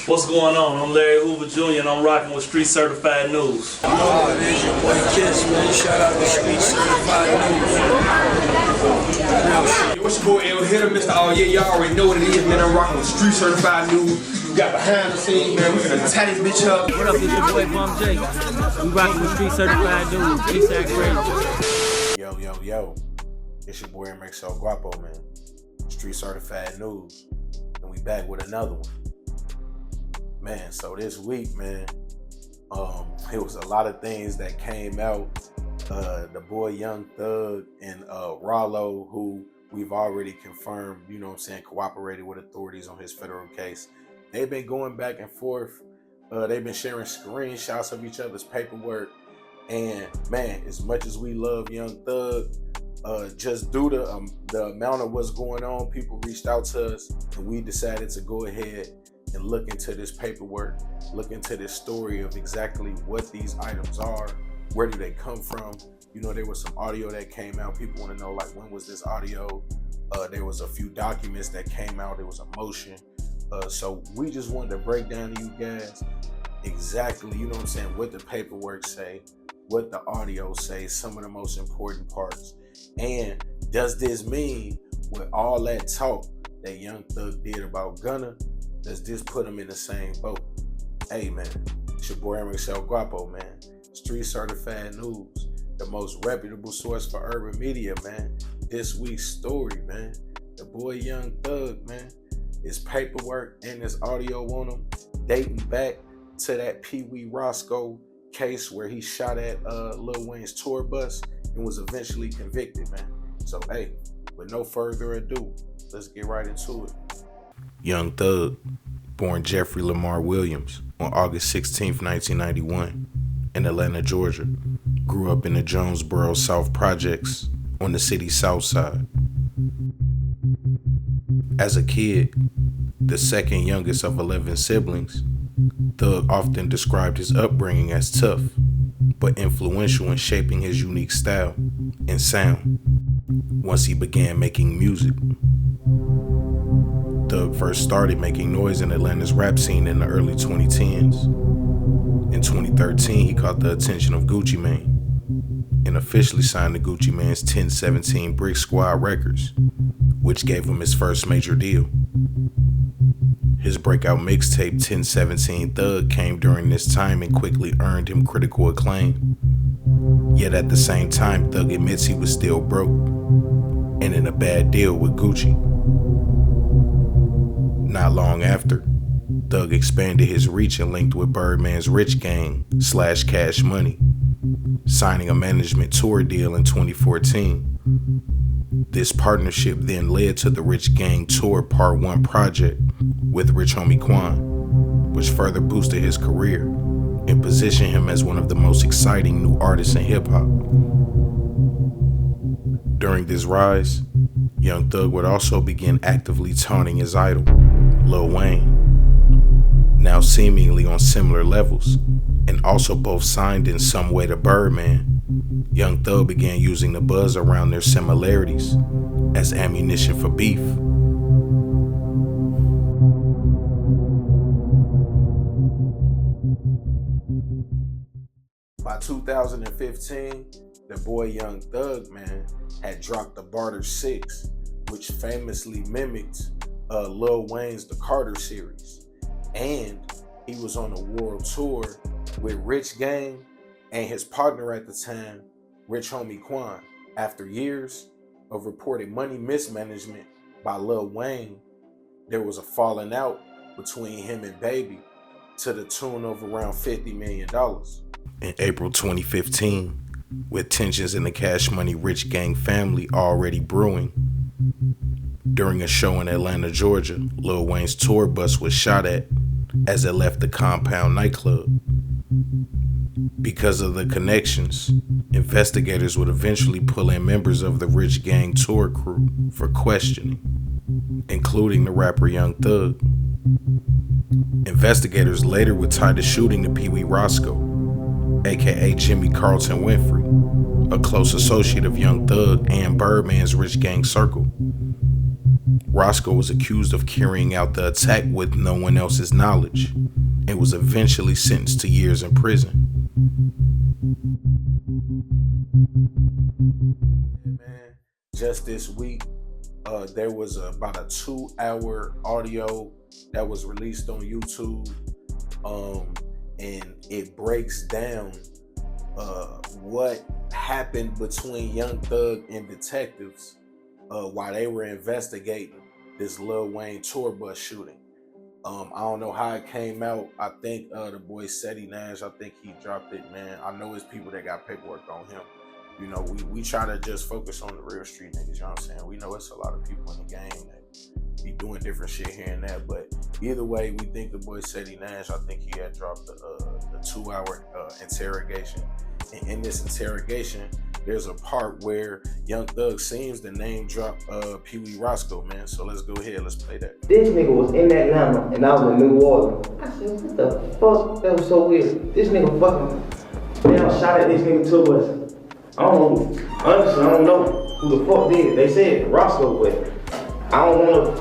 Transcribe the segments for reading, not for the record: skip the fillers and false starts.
What's going on? I'm Larry Hoover Jr. and I'm rocking with Street Certified News. Oh, it is your boy Kiss, man. Shout out to Street Certified News. What's your boy L Hitter, Mr. Oh yeah, y'all already know what it is, man. I'm rocking with Street Certified News. We got behind the scenes, man. We're gonna tie this bitch up. What up, it's your boy Bum J. We rocking with Street Certified News. ASAC Radio. Yo. It's your boy MXL Guapo, man. Street Certified News. And we back with another one. Man, so this week, man, it was a lot of things that came out. The boy Young Thug and Rollo, who we've already confirmed, you know what I'm saying, cooperated with authorities on his federal case. They've been going back and forth. They've been sharing screenshots of each other's paperwork. And man, as much as we love Young Thug, just due to the amount of what's going on, people reached out to us and we decided to go ahead and look into this paperwork, look into this story of exactly what these items are, where do they come from. You know, there was some audio that came out. People want to know, like, when was this audio? There was a few documents that came out. There was a motion. So we just wanted to break down to you guys exactly, you know what I'm saying, what the paperwork say, what the audio say, some of the most important parts. And does this mean, with all that talk that Young Thug did about Gunna, does this put him in the same boat? Hey, man, it's your boy MXL Guapo, man. Street Certified News, the most reputable source for urban media, man. This week's story, man. The boy Young Thug, man. His paperwork and his audio on him dating back to that Pee Wee Roscoe case where he shot at Lil Wayne's tour bus and was eventually convicted, man. So, hey, with no further ado, let's get right into it. Young Thug, born Jeffrey Lamar Williams on August 16th, 1991, in Atlanta, Georgia, grew up in the Jonesboro South Projects on the city's south side. As a kid, the second youngest of 11 siblings, Thug often described his upbringing as tough, but influential in shaping his unique style and sound once he began making music. Thug first started making noise in Atlanta's rap scene in the early 2010s. In 2013, he caught the attention of Gucci Mane and officially signed to Gucci Mane's 1017 Brick Squad Records, which gave him his first major deal. His breakout mixtape 1017 Thug came during this time and quickly earned him critical acclaim. Yet at the same time, Thug admits he was still broke and in a bad deal with Gucci. Not long after, Thug expanded his reach and linked with Birdman's Rich Gang / Cash Money, signing a management tour deal in 2014. This partnership then led to the Rich Gang Tour Part 1 project with Rich Homie Quan, which further boosted his career and positioned him as one of the most exciting new artists in hip-hop. During this rise, Young Thug would also begin actively taunting his idol, Lil Wayne, now seemingly on similar levels, and also both signed in some way to Birdman. Young Thug began using the buzz around their similarities as ammunition for beef. By 2015, the boy Young Thug, man, had dropped the Barter 6, which famously mimicked Lil Wayne's The Carter series. And he was on a world tour with Rich Gang and his partner at the time, Rich Homie Quan. After years of reported money mismanagement by Lil Wayne, there was a falling out between him and Baby to the tune of around $50 million. In April 2015, with tensions in the Cash Money Rich Gang family already brewing, during a show in Atlanta, Georgia, Lil Wayne's tour bus was shot at as it left the Compound nightclub. Because of the connections, investigators would eventually pull in members of the Rich Gang tour crew for questioning, including the rapper Young Thug. Investigators later would tie the shooting to Pee Wee Roscoe, aka Jimmy Carlton Winfrey, a close associate of Young Thug and Birdman's Rich Gang circle. Roscoe was accused of carrying out the attack with no one else's knowledge and was eventually sentenced to years in prison. Man, just this week, there was about a 2-hour audio that was released on YouTube, and it breaks down what happened between Young Thug and detectives while they were investigating this Lil Wayne tour bus shooting. I don't know how it came out. I think the boy Seti Nash, I think he dropped it, man. I know it's people that got paperwork on him. You know, we try to just focus on the real street niggas, you know what I'm saying? We know it's a lot of people in the game that be doing different shit here and there, but either way, we think the boy Seti Nash, I think he had dropped the 2-hour interrogation. And in this interrogation, there's a part where Young Thug seems to name drop Pee Wee Roscoe, man. So let's go ahead, let's play that. This nigga was in Atlanta and I was in New Orleans. I said, what the fuck? That was so weird. This nigga fucking man, I shot at this nigga tour bus. I don't know. Honestly, I don't know who the fuck did it. They said Roscoe, but I don't wanna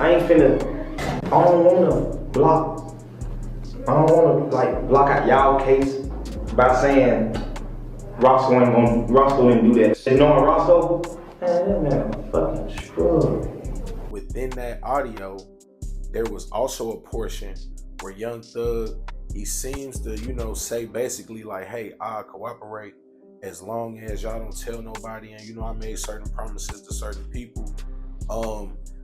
block. I don't wanna like block out y'all case by saying Roscoe didn't do that. And knowing Roscoe, man, that man fucking screwed. Within that audio, there was also a portion where Young Thug, he seems to, you know, say basically like, hey, I'll cooperate as long as y'all don't tell nobody, and you know, I made certain promises to certain people.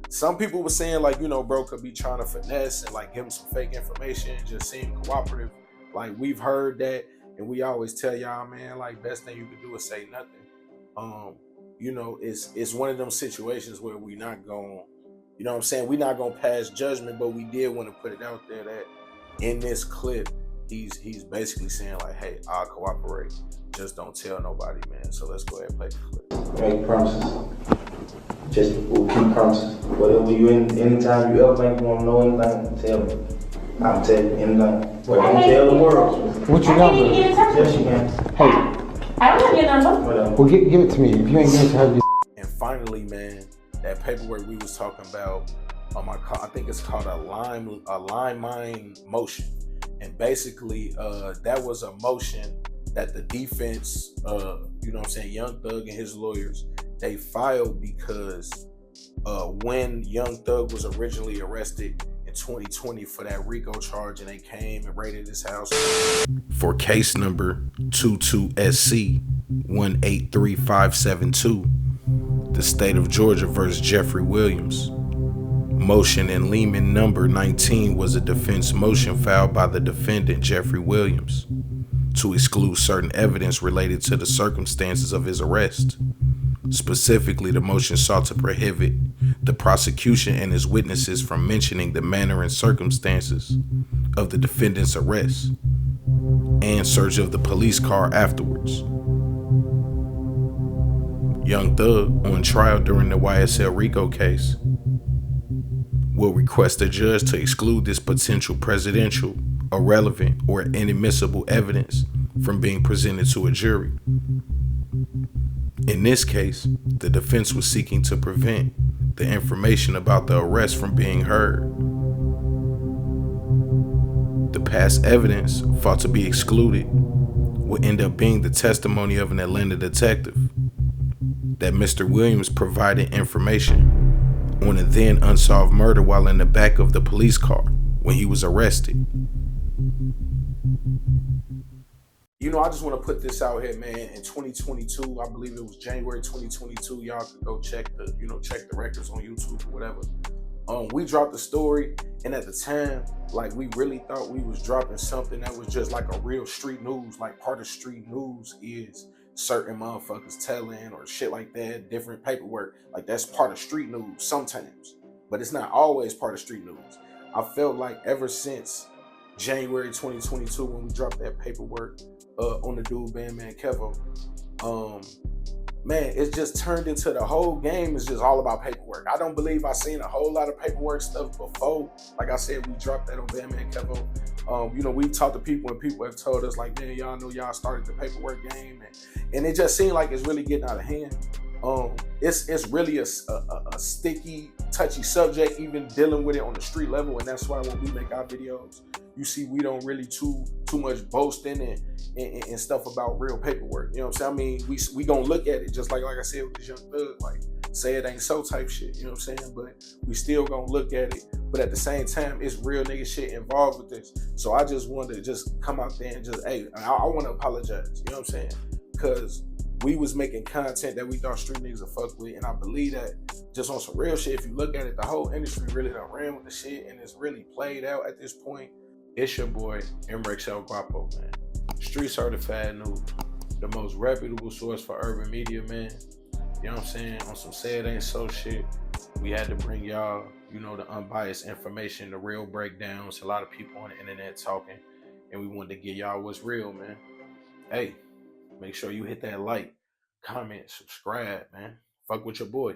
Some people were saying like, you know, bro could be trying to finesse and like give him some fake information and just seem cooperative. Like we've heard that, and we always tell y'all, man, like best thing you can do is say nothing. You know, it's one of them situations where we not going, you know what I'm saying? We not gonna pass judgment, but we did want to put it out there that in this clip, he's basically saying like, hey, I'll cooperate. Just don't tell nobody, man. So let's go ahead and play the clip. Make promises. Just we'll keep promises. Whatever you anytime you ever think you want to know anything, tell me. I'll tell you anything. But don't tell the world. What's your number? Yes, you can. Hey. I don't have your number. Well, give it to me. If you ain't give it to her, And finally, man, that paperwork we was talking about, I think it's called a line mine motion. And basically, that was a motion that the defense, you know what I'm saying, Young Thug and his lawyers, they filed because when Young Thug was originally arrested in 2020 for that RICO charge, and they came and raided his house for case number 22SC 183572, the state of Georgia versus Jeffrey Williams. Motion in Lehman number 19 was a defense motion filed by the defendant, Jeffrey Williams, to exclude certain evidence related to the circumstances of his arrest. Specifically, the motion sought to prohibit the prosecution and his witnesses from mentioning the manner and circumstances of the defendant's arrest and search of the police car afterwards. Young Thug, on trial during the YSL RICO case, will request a judge to exclude this potential presidential, irrelevant, or inadmissible evidence from being presented to a jury. In this case, the defense was seeking to prevent the information about the arrest from being heard. The past evidence fought to be excluded would end up being the testimony of an Atlanta detective that Mr. Williams provided information on a then unsolved murder while in the back of the police car when he was arrested. You know, I just want to put this out here, man. In 2022, I believe it was January 2022. Y'all can go check the records on YouTube or whatever. We dropped the story, and at the time, like, we really thought we was dropping something that was just like a real street news. Like, part of street news is certain motherfuckers telling or shit like that, different paperwork. Like, that's part of street news sometimes, but it's not always part of street news. I felt like ever since January 2022, when we dropped that paperwork on the dude Bandman Kevo, man, it's just turned into the whole game is just all about paperwork. I don't believe I seen a whole lot of paperwork stuff before. Like I said, we dropped that on Bandman Kevo. You know, we've talked to people and people have told us like, man, y'all know y'all started the paperwork game. And it just seemed like it's really getting out of hand. It's really a sticky, touchy subject, even dealing with it on the street level, and that's why when we make our videos, you see we don't really too much boasting and stuff about real paperwork. You know what I'm saying? I mean, we gonna look at it just like I said with this Young Thug, like say it ain't so type shit. You know what I'm saying? But we still gonna look at it. But at the same time, it's real nigga shit involved with this. So I just wanted to just come out there and just, hey, I want to apologize. You know what I'm saying? Because we was making content that we thought street niggas would fuck with, and I believe that just on some real shit, if you look at it, the whole industry really done ran with the shit, and it's really played out at this point. It's your boy, Enrique Guapo, man. Street Certified News, the most reputable source for urban media, man. You know what I'm saying? On some say it ain't so shit, we had to bring y'all, you know, the unbiased information, the real breakdowns. A lot of people on the internet talking, and we wanted to give y'all what's real, man. Hey, make sure you hit that like, comment, subscribe, man. Fuck with your boy.